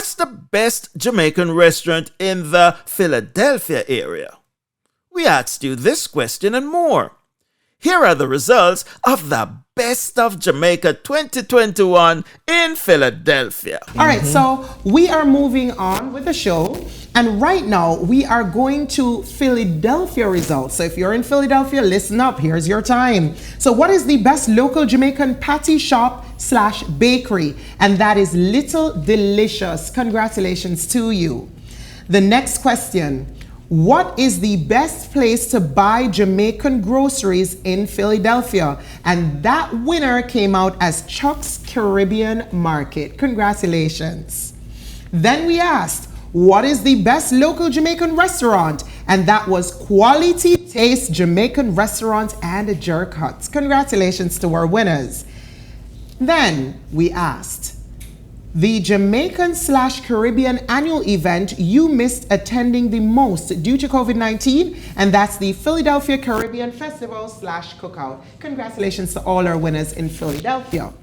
what's the best Jamaican restaurant in the Philadelphia area? We asked you this question and more. Here are the results of the Best of Jamaica 2021 in Philadelphia. All right, so we are moving on with the show. And right now, we are going to Philadelphia results. So if you're in Philadelphia, listen up. Here's your time. So what is the best local Jamaican patty shop / bakery? And that is Little Delicious. Congratulations to you. The next question. What is the best place to buy Jamaican groceries in Philadelphia? And that winner came out as Chuck's Caribbean Market. Congratulations. Then we asked, what is the best local Jamaican restaurant? And that was Quality Taste Jamaican Restaurant and Jerk Huts. Congratulations to our winners. Then we asked, the Jamaican / Caribbean annual event you missed attending the most due to COVID-19, and that's the Philadelphia Caribbean Festival / Cookout. Congratulations to all our winners in Philadelphia.